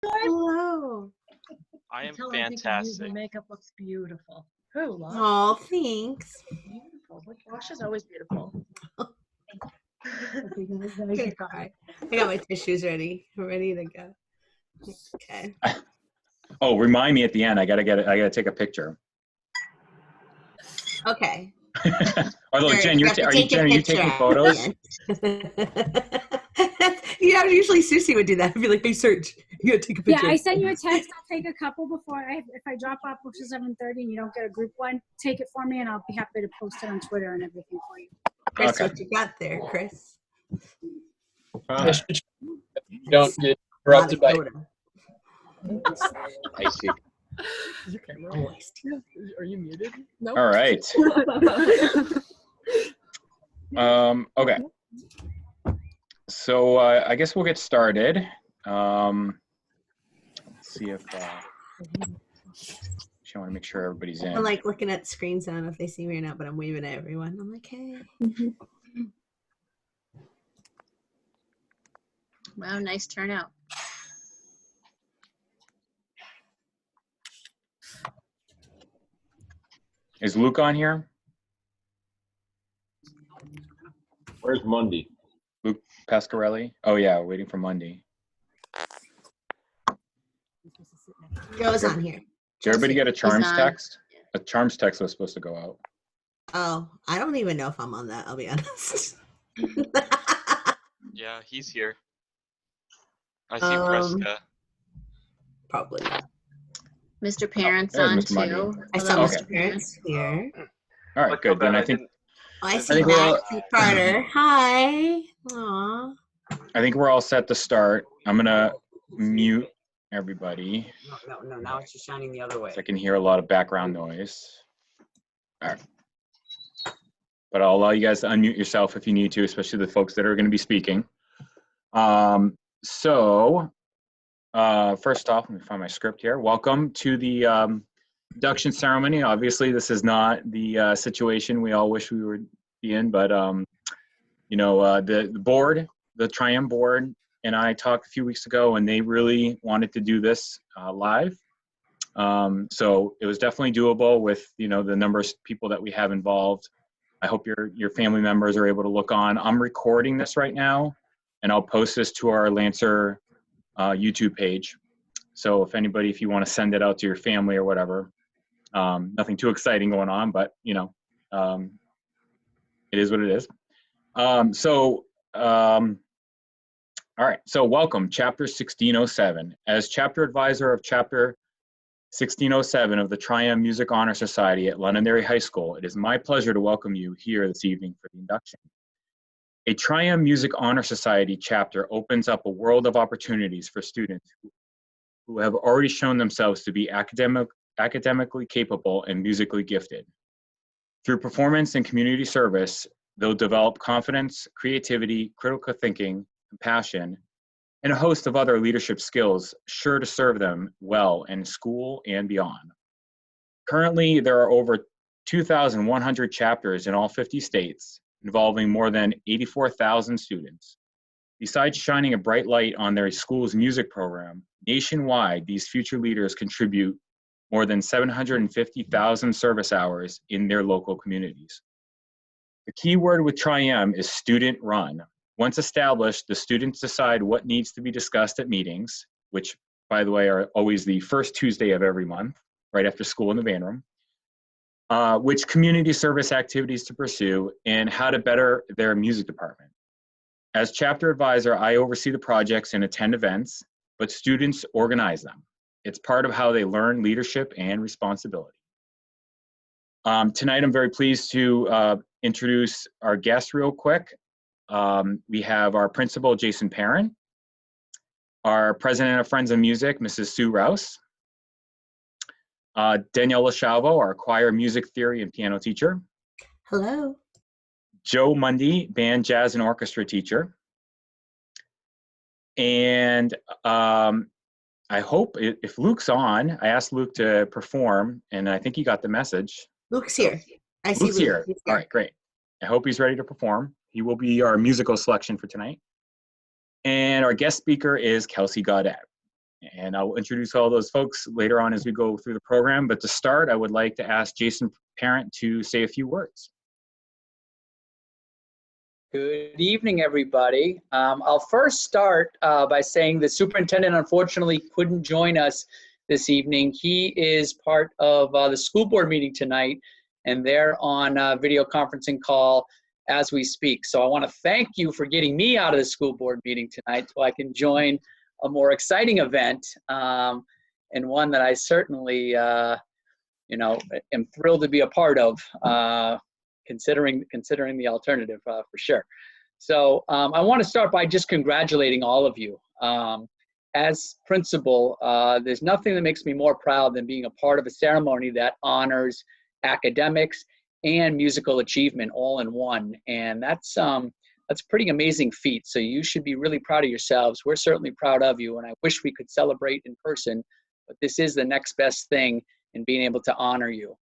Hello. I am Your fantastic. makeup looks beautiful. Oh, wow. Oh, thanks. Beautiful. Wash is always beautiful. I'm gonna cry. I got my tissues ready. I'm ready to go. Okay. Oh, remind me at the end. I gotta take a picture. Okay. Although Sure, Jen, are you taking photos? You know, usually Susie would do that. I'd be like, hey, Serge, you gotta take a picture. Yeah, I sent you a text. I'll take a couple before if I drop off before 7:30 and you don't get a group one, take it for me and I'll be happy to post it on Twitter and everything for you. Chris, Okay. what you got there, Chris? Don't get interrupted by. I see. Are you muted? No. All right. Okay. So I guess we'll get started. Let's see if I want to make sure everybody's in. I'm like looking at screens. I don't know if they see me or not, but I'm waving at everyone. I'm like, hey. Wow, nice turnout. Is Luke on here? Where's Monday? Luke Pasquarelli? Oh yeah, waiting for Monday. Joe's on here. Did everybody get a charms on. text? A charms text was supposed to go out. Oh, I don't even know if I'm on that. I'll be honest. Yeah, he's here. I see Fresca. Probably not. Mr. Parents there's on Mr. Monday. too. I saw Hello, Okay. Mr. Parents here. All right, good. Then I think I see think we're all- Max and Carter. Hi. Aw. we're all set to start. I'm gonna mute everybody. No. Now it's just shining the other way. So I can hear a lot of background noise. All right. But I'll allow you guys to unmute yourself if you need to, especially the folks that are going to be speaking. First off, let me find my script here. Welcome to the induction ceremony. Obviously, this is not the situation we all wish we would be in, but the board, the Triumph board, and I talked a few weeks ago, and they really wanted to do this live. So it was definitely doable with the number of people that we have involved. I hope your family members are able to look on. I'm recording this right now, and I'll post this to our Lancer YouTube page. So if you want to send it out to your family or whatever, nothing too exciting going on, but it is what it is. All right, so welcome, Chapter 1607. As Chapter Advisor of Chapter 1607 of the Triumph Music Honor Society at Londonderry High School, it is my pleasure to welcome you here this evening for the induction. A Triumph Music Honor Society chapter opens up a world of opportunities for students who have already shown themselves to be academically capable and musically gifted. Through performance and community service, they'll develop confidence, creativity, critical thinking, compassion, and a host of other leadership skills sure to serve them well in school and beyond. Currently, there are over 2,100 chapters in all 50 states, involving more than 84,000 students. Besides shining a bright light on their school's music program, nationwide, these future leaders contribute more than 750,000 service hours in their local communities. The key word with Triumph is student run. Once established, the students decide what needs to be discussed at meetings, which, by the way, are always the first Tuesday of every month, right after school in the band room, which community service activities to pursue, and how to better their music department. As chapter advisor, I oversee the projects and attend events, but students organize them. It's part of how they learn leadership and responsibility. Tonight, I'm very pleased to introduce our guests real quick. We have our principal, Jason Perrin, our president of Friends of Music, Mrs. Sue Rouse, Danielle LaChalvo, our choir music theory and piano teacher. Hello. Joe Mundy, band, jazz, and orchestra teacher. And I hope if Luke's on, I asked Luke to perform, and I think he got the message. Luke's here. I see Luke's Luke. here. All right, great. I hope he's ready to perform. He will be our musical selection for tonight. And our guest speaker is Kelsey Gaudette. And I'll introduce all those folks later on as we go through the program. But to start, I would like to ask Jason Parent to say a few words. Good evening, everybody. I'll first start by saying the superintendent unfortunately couldn't join us this evening. He is part of the school board meeting tonight, and they're on a video conferencing call as we speak. So I want to thank you for getting me out of the school board meeting tonight so I can join a more exciting event, and one that I certainly, am thrilled to be a part of, considering the alternative for sure. So I want to start by just congratulating all of you. As principal, there's nothing that makes me more proud than being a part of a ceremony that honors academics and musical achievement all in one, and that's a pretty amazing feat. So you should be really proud of yourselves. We're certainly proud of you, and I wish we could celebrate in person, but this is the next best thing in being able to honor you.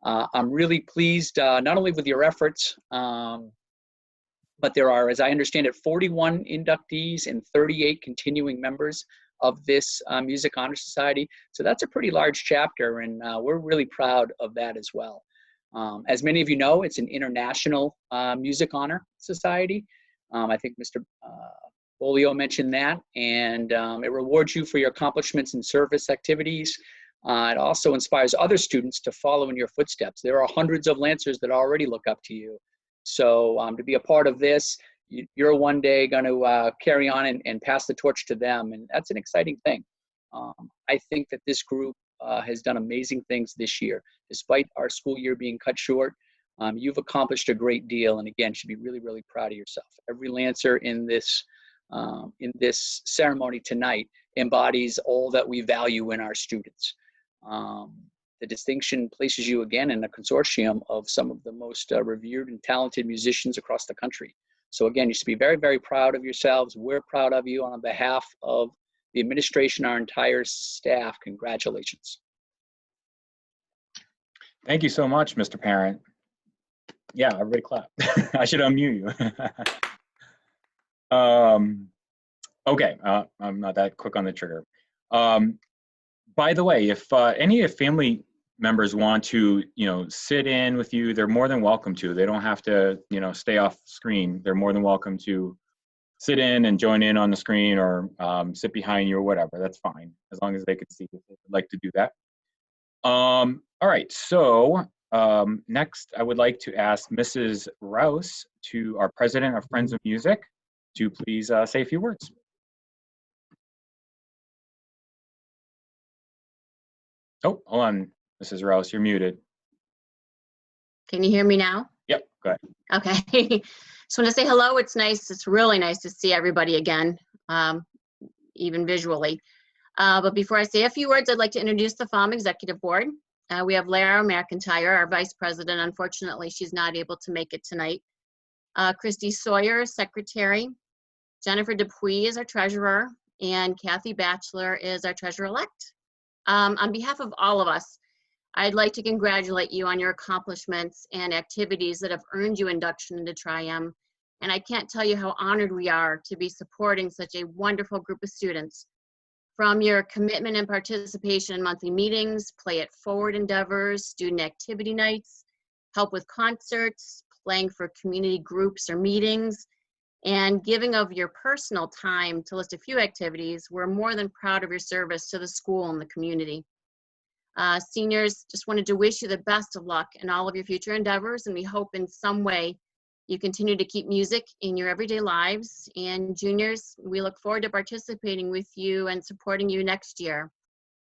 I'm really pleased not only with your efforts, but there are, as I understand it, 41 inductees and 38 continuing members of this Music Honor Society. So that's a pretty large chapter, and we're really proud of that as well. As many of you know, it's an international music honor society. I think Mr. Beaulieu mentioned that, and it rewards you for your accomplishments in service activities. It also inspires other students to follow in your footsteps. There are hundreds of Lancers that already look up to you. So to be a part of this, you're one day going to carry on and pass the torch to them, and that's an exciting thing. I think that this group has done amazing things this year. Despite our school year being cut short, you've accomplished a great deal, and again, should be really, really proud of yourself. Every Lancer in this ceremony tonight embodies all that we value in our students. The distinction places you again in a consortium of some of the most revered and talented musicians across the country. So again, you should be very, very proud of yourselves. We're proud of you. On behalf of the administration, our entire staff, congratulations. Thank you so much, Mr. Parent. Yeah, everybody clap. I should unmute you. Okay, I'm not that quick on the trigger. By the way, if any of family members want to, sit in with you, they're more than welcome to. They don't have to, stay off screen. They're more than welcome to sit in and join in on the screen, or sit behind you or whatever. That's fine, as long as they can see if they would like to do that. All right, so next I would like to ask Mrs. Rouse, our president of Friends of Music, to please say a few words. Oh, hold on, Mrs. Rouse, you're muted. Can you hear me now? Yep, go ahead. Okay. Just want to say hello. It's nice. It's really nice to see everybody again, even visually. But before I say a few words, I'd like to introduce the FOM Executive Board. We have Lara McIntyre, our Vice President. Unfortunately, she's not able to make it tonight. Christy Sawyer, Secretary. Jennifer Dupuis is our Treasurer. And Kathy Batchelor is our Treasurer-elect. On behalf of all of us, I'd like to congratulate you on your accomplishments and activities that have earned you induction into Tri-M. And I can't tell you how honored we are to be supporting such a wonderful group of students. From your commitment and participation in monthly meetings, Play It Forward endeavors, student activity nights, help with concerts, playing for community groups or meetings, and giving of your personal time to list a few activities, we're more than proud of your service to the school and the community. Seniors, just wanted to wish you the best of luck in all of your future endeavors, and we hope in some way you continue to keep music in your everyday lives. And juniors, we look forward to participating with you and supporting you next year.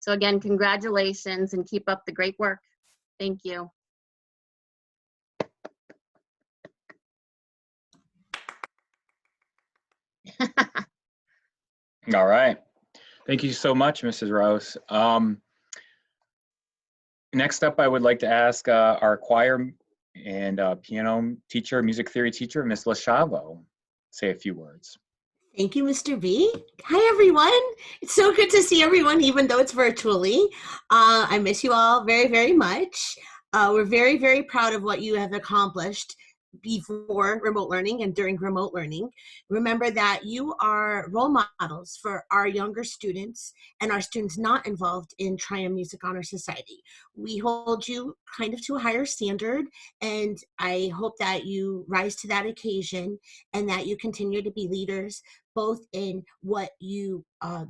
So again, congratulations and keep up the great work. Thank you. All right. Thank you so much, Mrs. Rouse. Next up, I would like to ask our choir and piano teacher, music theory teacher, Miss LaChavo, say a few words. Thank you, Mr. B. Hi, everyone. It's so good to see everyone, even though it's virtually. I miss you all very, very much. We're very, very proud of what you have accomplished before remote learning and during remote learning. Remember that you are role models for our younger students and our students not involved in Triumph Music Honor Society. We hold you kind of to a higher standard, and I hope that you rise to that occasion and that you continue to be leaders both in what you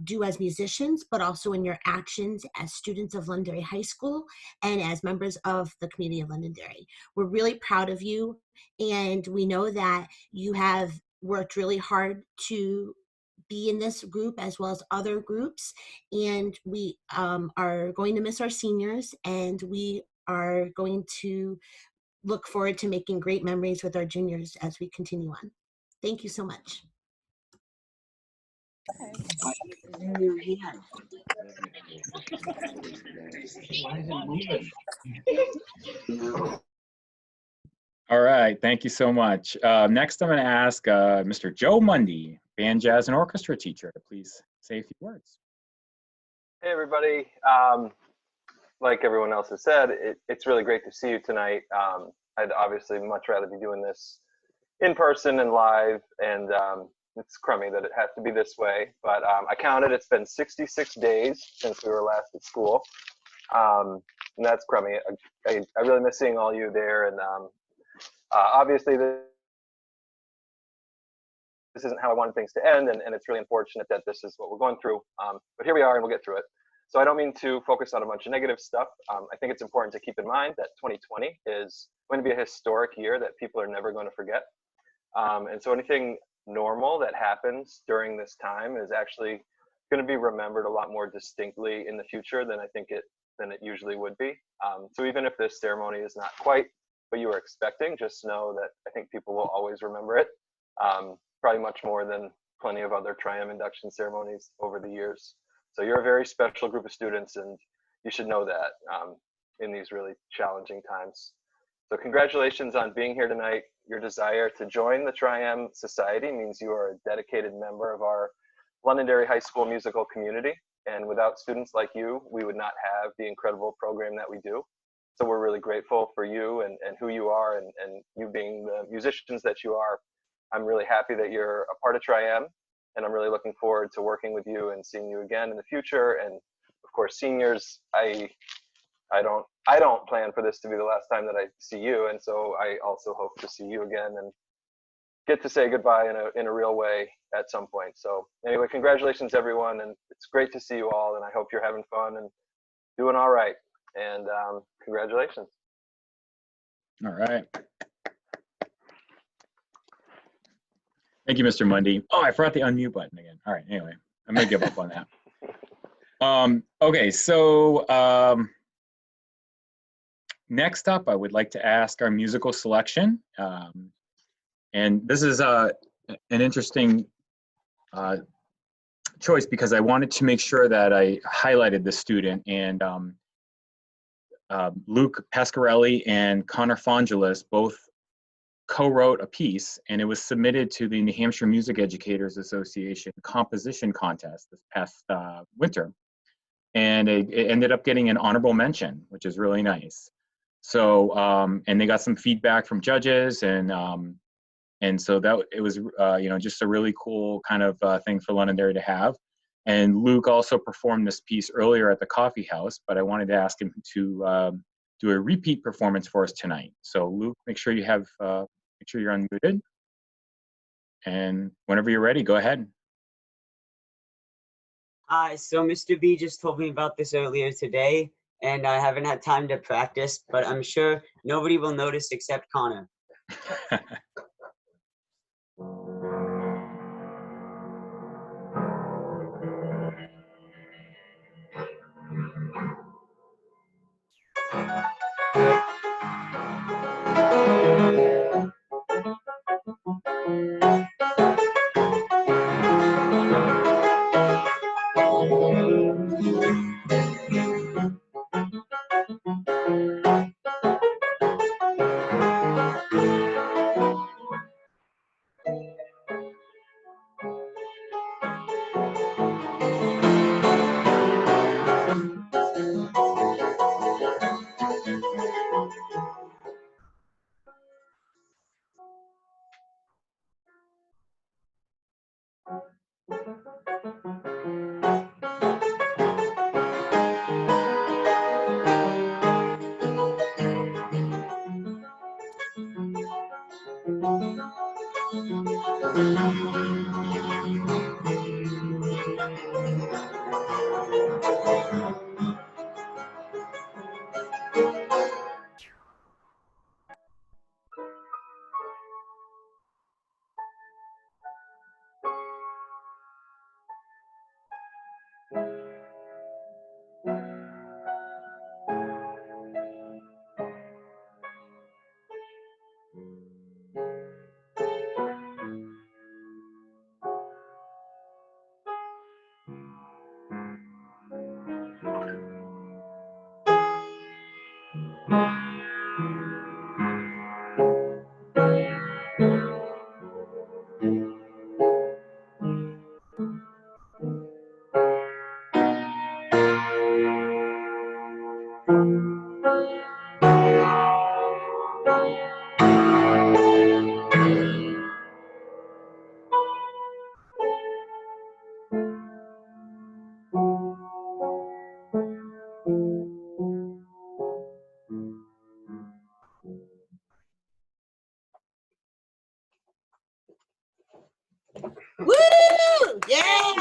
do as musicians, but also in your actions as students of Londonderry High School and as members of the community of Londonderry. We're really proud of you, and we know that you have worked really hard to be in this group as well as other groups, and we are going to miss our seniors, and we are going to look forward to making great memories with our juniors as we continue on. Thank you so much. All right, thank you so much. Next, I'm going to ask Mr. Joe Mundy, band, jazz, and orchestra teacher, to please say a few words. Hey, everybody. Like everyone else has said, it's really great to see you tonight. I'd obviously much rather be doing this in person and live, and it's crummy that it has to be this way, but I counted, it's been 66 days since we were last at school, and that's crummy. I really miss seeing all you there, and obviously this isn't how I wanted things to end, and it's really unfortunate that this is what we're going through, but here we are and we'll get through it. So I don't mean to focus on a bunch of negative stuff. I think it's important to keep in mind that 2020 is going to be a historic year that people are never going to forget. And so anything normal that happens during this time is actually going to be remembered a lot more distinctly in the future than it usually would be. So even if this ceremony is not quite what you were expecting, just know that I think people will always remember it, probably much more than plenty of other Triumph induction ceremonies over the years. So you're a very special group of students, and you should know that in these really challenging times. So congratulations on being here tonight. Your desire to join the Triumph Society means you are a dedicated member of our Londonderry High School musical community. And without students like you, we would not have the incredible program that we do. So we're really grateful for you and who you are, and you being the musicians that you are. I'm really happy that you're a part of Triumph, and I'm really looking forward to working with you and seeing you again in the future. And of course, seniors, I don't plan for this to be the last time that I see you, and so I also hope to see you again and get to say goodbye in a real way at some point. So anyway, congratulations everyone, and it's great to see you all, and I hope you're having fun and doing all right. And congratulations. All right. Thank you, Mr. Mundy. Oh, I forgot the unmute button again. All right, anyway, I'm gonna give up on that. Okay, so next up, I would like to ask our musical selection. And this is an interesting choice because I wanted to make sure that I highlighted the student, and Luke Pasquarelli and Connor Fongelis both co-wrote a piece, and it was submitted to the New Hampshire Music Educators Association composition contest this past winter. And it ended up getting an honorable mention, which is really nice. So, and they got some feedback from judges, and so that it was, just a really cool kind of thing for Londonderry to have. And Luke also performed this piece earlier at the coffee house, but I wanted to ask him to do a repeat performance for us tonight. So Luke, make sure you have, make sure you're unmuted. And whenever you're ready, go ahead. So Mr. B just told me about this earlier today, and I haven't had time to practice, but I'm sure nobody will notice except Connor. Woo! Yeah!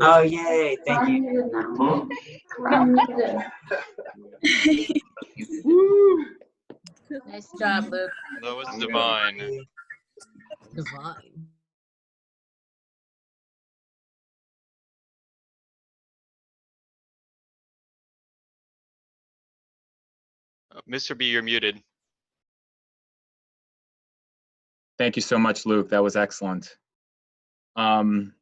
Oh, yay. Thank you. Nice job, Luke. That was divine. Divine. Mr. B, you're muted. Thank you so much, Luke. That was excellent. So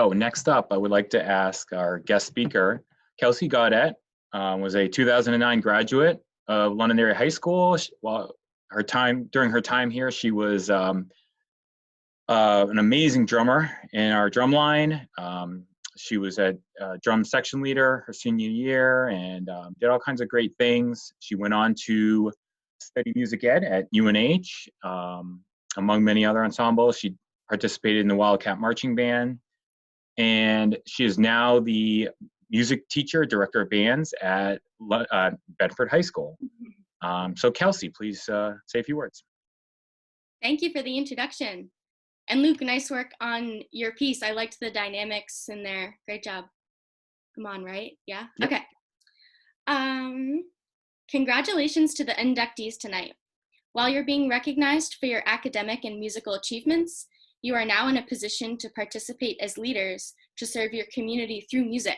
next up, I would like to ask our guest speaker, Kelsey Gaudette, was a 2009 graduate of Londonderry High School. During her time here, she was an amazing drummer in our drum line. She was a drum section leader her senior year and did all kinds of great things. She went on to study music ed at UNH, among many other ensembles. She participated in the Wildcat Marching Band, and she is now the music teacher, director of bands at Bedford High School. So Kelsey, please say a few words. Thank you for the introduction. And Luke, nice work on your piece. I liked the dynamics in there. Great job. Come on, right? Yeah? Yep. Okay. Congratulations to the inductees tonight. While you're being recognized for your academic and musical achievements, you are now in a position to participate as leaders to serve your community through music.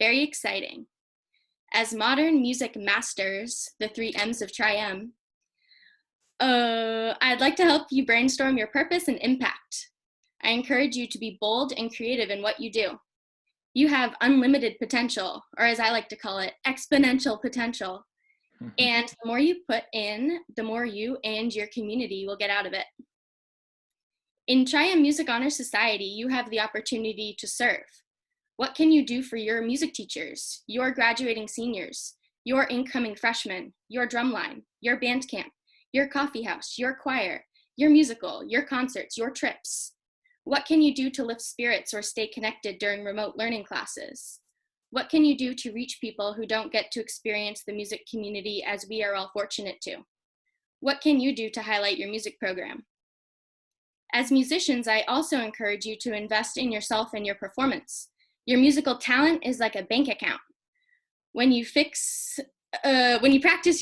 Very exciting. As modern music masters, the 3 M's of Tri-M, I'd like to help you brainstorm your purpose and impact. I encourage you to be bold and creative in what you do. You have unlimited potential, or as I like to call it, exponential potential. And the more you put in, the more you and your community will get out of it. In Tri-M Music Honor Society, you have the opportunity to serve. What can you do for your music teachers, your graduating seniors, your incoming freshmen, your drumline, your band camp, your coffee house, your choir, your musical, your concerts, your trips? What can you do to lift spirits or stay connected during remote learning classes? What can you do to reach people who don't get to experience the music community as we are all fortunate to? What can you do to highlight your music program? As musicians, I also encourage you to invest in yourself and your performance. Your musical talent is like a bank account. When you practice,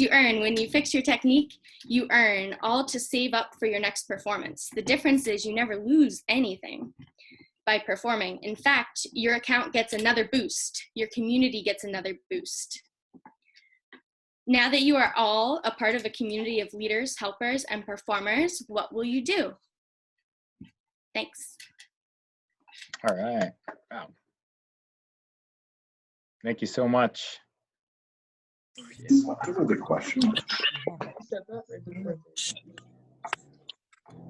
you earn. When you fix your technique, you earn, all to save up for your next performance. The difference is you never lose anything by performing. In fact, your account gets another boost. Your community gets another boost. Now that you are all a part of a community of leaders, helpers, and performers, what will you do? Thanks. All right. Wow. Thank you so much. Good question.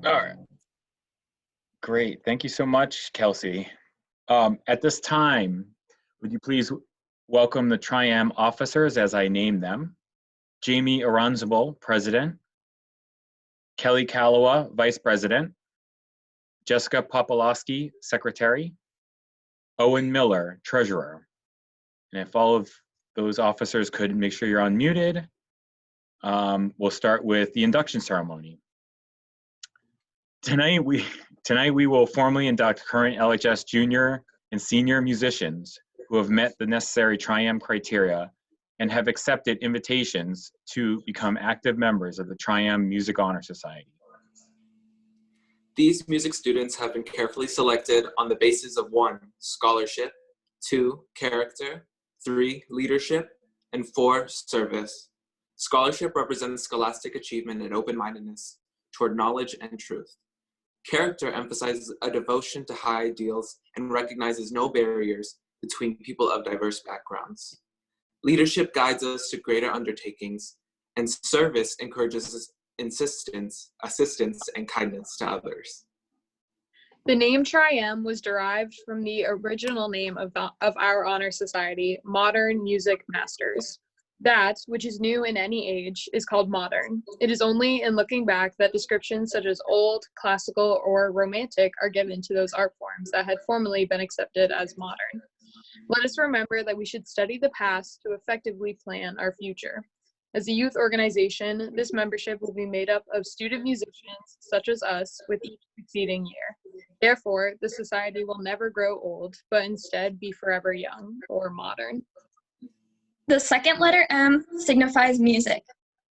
All right. Great. Thank you so much, Kelsey. At this time, would you please welcome the Tri-M officers as I name them? Jamie Aronzable, President. Kelly Kalawa, Vice President. Jessica Popolowski, Secretary. Owen Miller, Treasurer. And if all of those officers could make sure you're unmuted. We'll start with the induction ceremony. Tonight we will formally induct current LHS junior and senior musicians who have met the necessary Tri-M criteria and have accepted invitations to become active members of the Tri-M Music Honor Society. These music students have been carefully selected on the basis of 1, scholarship, 2, character, 3, leadership, and 4, service. Scholarship represents scholastic achievement and open-mindedness toward knowledge and truth. Character emphasizes a devotion to high ideals and recognizes no barriers between people of diverse backgrounds. Leadership guides us to greater undertakings, and service encourages assistance, and kindness to others. The name Tri-M was derived from the original name of our honor society, Modern Music Masters. That, which is new in any age, is called modern. It is only in looking back that descriptions such as old, classical, or romantic are given to those art forms that had formerly been accepted as modern. Let us remember that we should study the past to effectively plan our future. As a youth organization, this membership will be made up of student musicians such as us with each succeeding year. Therefore, the society will never grow old, but instead be forever young or modern. The second letter M signifies music.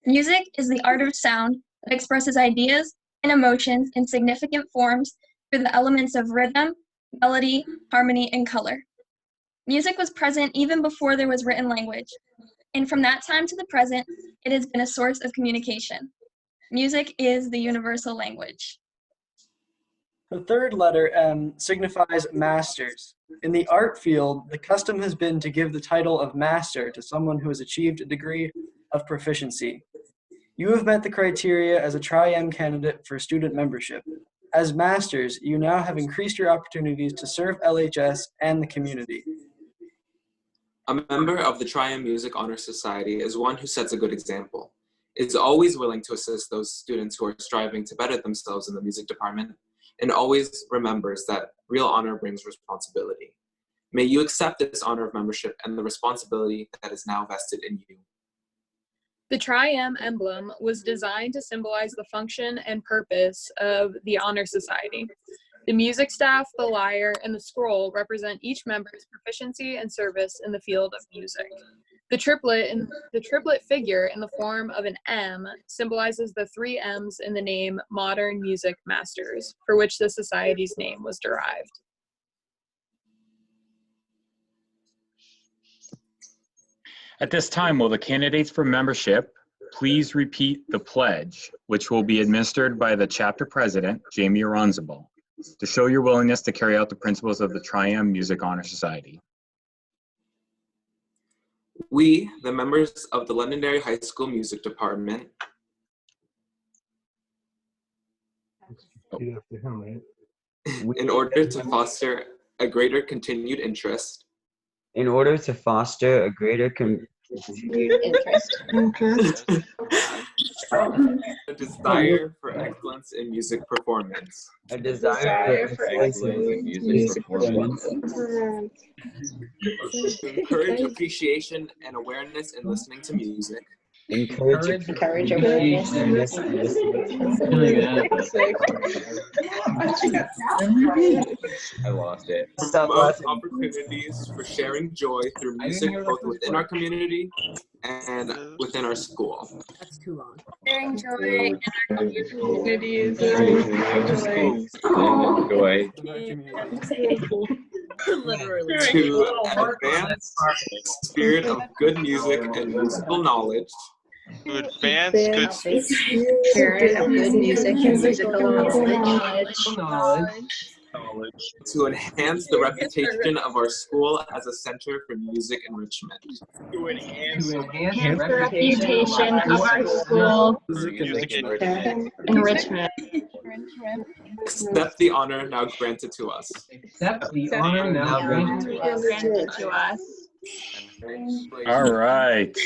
Music is the art of sound that expresses ideas and emotions in significant forms through the elements of rhythm, melody, harmony, and color. Music was present even before there was written language, and from that time to the present, it has been a source of communication. Music is the universal language. The third letter, M, signifies masters. In the art field, the custom has been to give the title of master to someone who has achieved a degree of proficiency. You have met the criteria as a Tri-M candidate for student membership. As masters, you now have increased your opportunities to serve LHS and the community. A member of the Tri-M Music Honor Society is one who sets a good example, is always willing to assist those students who are striving to better themselves in the music department, and always remembers that real honor brings responsibility. May you accept this honor of membership and the responsibility that is now vested in you. The Tri-M emblem was designed to symbolize the function and purpose of the Honor Society. The music staff, the lyre, and the scroll represent each member's proficiency and service in the field of music. The triplet figure in the form of an M symbolizes the 3 M's in the name Modern Music Masters, for which the society's name was derived. At this time, will the candidates for membership please repeat the pledge, which will be administered by the chapter president, Jamie Aronzabal, to show your willingness to carry out the principles of the Tri-M Music Honor Society. We, the members of the Londonderry High School Music Department, in order to foster a greater continued interest, in order to foster a greater continued interest, a desire for excellence in music performance, a desire for excellence in music performance, to encourage appreciation and awareness in listening to music, encourage awareness in listening. I lost it. Promote opportunities for sharing joy through music both within our community and within our school. That's too long. Sharing joy in our communities. Joy. Literally. To advance the spirit of good music and musical knowledge, To advance good Spirit of good music and musical knowledge. to enhance the reputation of our school as a center for music enrichment. To enhance The reputation of our school. music Enrichment. Accept the honor now granted to us. Accept the honor now granted Granted to us. All right.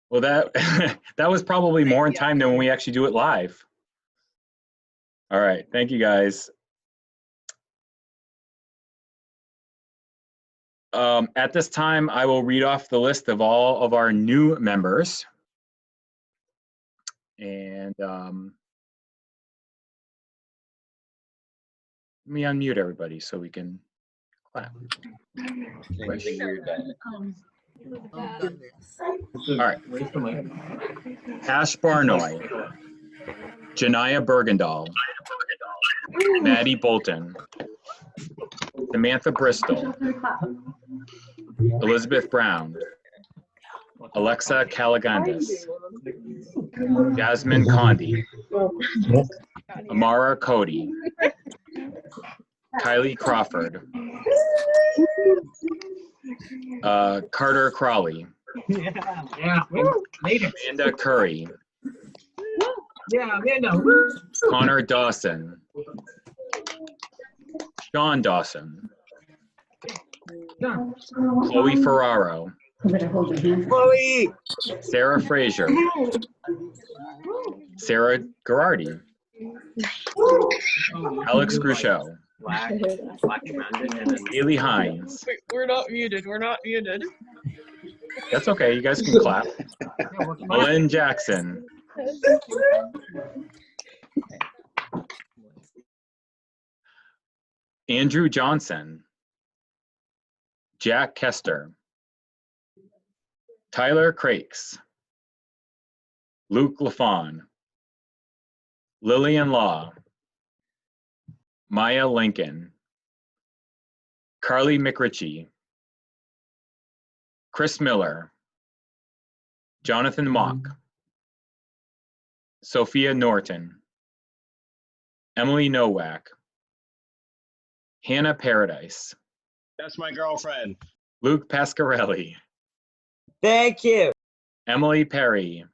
Well, that that was probably more in time than when we actually do it live. All right, thank you guys. At this time, I will read off the list of all of our new members. And let me unmute everybody so we can clap. Oh, goodness. All right. Ash Barnoy, Janiyah Bergendahl, Maddie Bolton, Samantha Bristol, Elizabeth Brown, Alexa Calagandis, Jasmine Condi, Amara Cody, Kylie Crawford, Carter Crawley, Amanda Curry, Connor Dawson, Sean Dawson, Chloe Ferraro, Chloe! Sarah Frazier, Sarah Garardi, Alex Gruchot, Haley Hines. We're not muted. We're not muted. That's okay. You guys can clap. Malin Jackson. Andrew Johnson. Jack Kester. Tyler Crakes. Luke LaFawn. Lillian Law. Maya Lincoln. Carly McRitchie. Chris Miller. Jonathan Mock. Sophia Norton. Emily Nowak. Hannah Paradise. That's my girlfriend. Luke Pascarelli. Thank you. Emily Perry.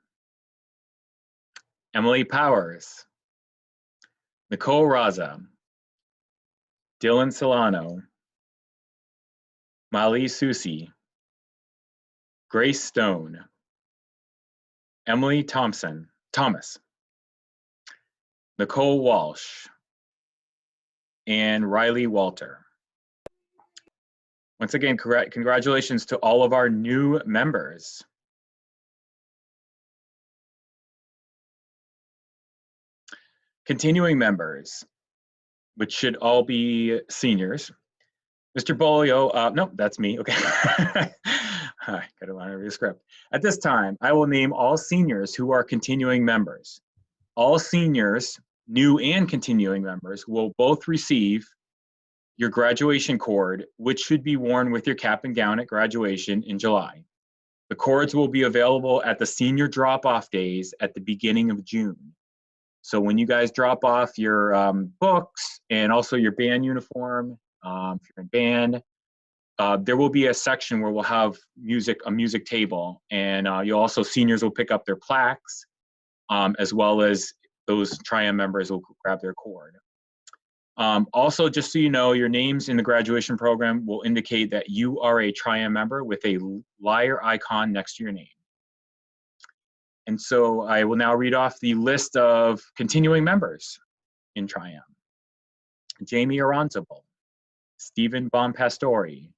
Emily Powers. Nicole Raza. Dylan Solano. Molly Susi. Grace Stone. Emily Thomas. Nicole Walsh. And Riley Walter. Once again, congratulations to all of our new members. Continuing members, which should all be seniors. Mr. Beaulieu, no, that's me, okay. I gotta line over the script. At this time, I will name all seniors who are continuing members. All seniors, new and continuing members, will both receive your graduation cord, which should be worn with your cap and gown at graduation in July. The cords will be available at the senior drop-off days at the beginning of June. So when you guys drop off your books and also your band uniform, if you're in band, there will be a section where we'll have a music table, and seniors will pick up their plaques, as well as those Triumph members will grab their cord. Also, just so you know, your names in the graduation program will indicate that you are a Triumph member with a lyre icon next to your name. And so I will now read off the list of continuing members in Triumph. Jamie Aronzable, Stephen Bompastori,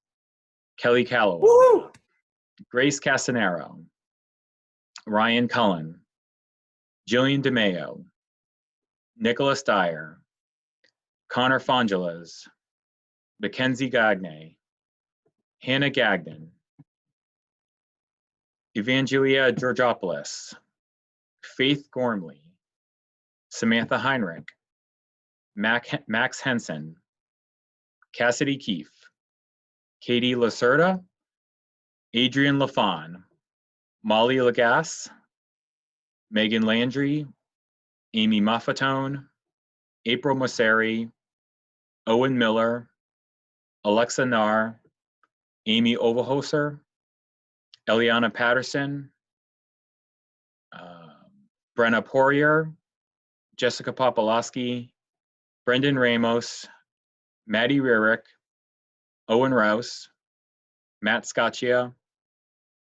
Kelly Calloway, Woo! Grace Casanero, Ryan Cullen, Jillian DeMeo, Nicholas Dyer, Connor Fongeles, Mackenzie Gagne, Hannah Gagnon, Evangelia Georgopoulos, Faith Gormley, Samantha Heinrich, Max Henson, Cassidy Keefe, Katie Lacerda, Adrian LaFawn, Molly Lagasse, Megan Landry, Amy Maffatone, April Mosseri, Owen Miller, Alexa Narr, Amy Overhoser, Eliana Patterson, Brenna Poirier, Jessica Popolowski, Brendan Ramos, Maddie Rarick, Owen Rouse, Matt Scaccia,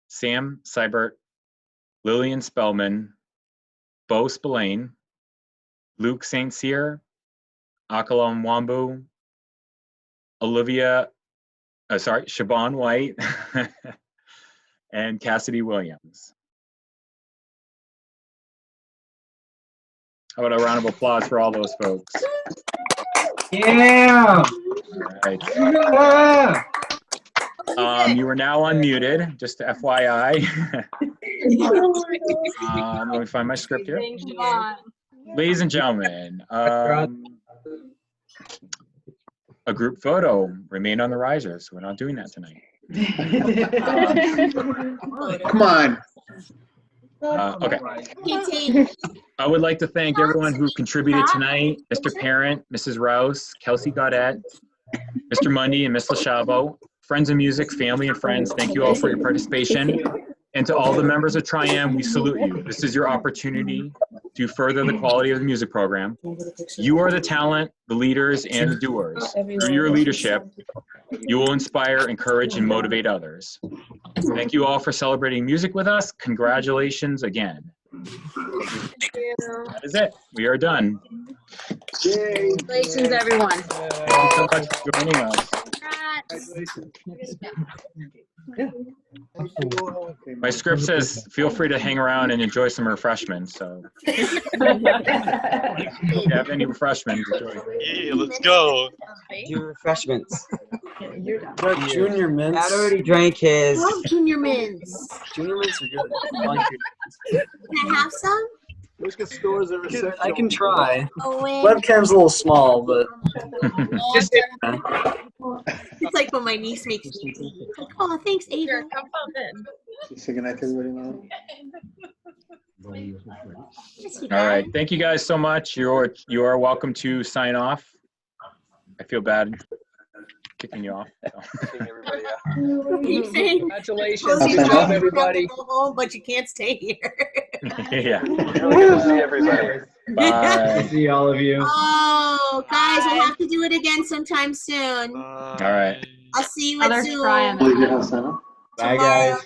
Sam Seibert, Lillian Spellman, Bo Spillane, Luke St. Cyr, Akalam Wambu, Siobhan White, and Cassidy Williams. How about a round of applause for all those folks? Yeah. All right. Yeah. You are now unmuted, just to FYI. Let me find my script here. Ladies and gentlemen, a group photo. Remain on the risers. We're not doing that tonight. Come on. Okay. I would like to thank everyone who contributed tonight. Mr. Parent, Mrs. Rouse, Kelsey Gaudette, Mr. Mundy, and Ms. LaChavo. Friends of music, family, and friends, thank you all for your participation. And to all the members of Tri-M, we salute you. This is your opportunity to further the quality of the music program. You are the talent, the leaders, and the doers. Through your leadership, you will inspire, encourage, and motivate others. Thank you all for celebrating music with us. Congratulations again. That is it. We are done. Congratulations, everyone. Thank you so much for joining us. My script says, feel free to hang around and enjoy some refreshments. So if you have any refreshments, enjoy. Yeah, let's go. Do refreshments. Junior mints. Dad already drank his. I love Junior Mints. Junior mints are good. I like Junior Can I have some? I can try. Oh, wait. Webcam's a little small, but It's like when my niece makes me tea. Like, oh, thanks, Ava. Say goodnight to everybody now. All right. Thank you guys so much. You are welcome to sign off. I feel bad kicking you off. So. Keep saying, Congratulations. Good job, everybody. go home, but you can't stay here. Yeah. Really good to see everybody. Bye. see all of you. Oh, guys, we'll have to do it again sometime soon. All right. I'll see you at Zoom. Bye, guys. Tomorrow.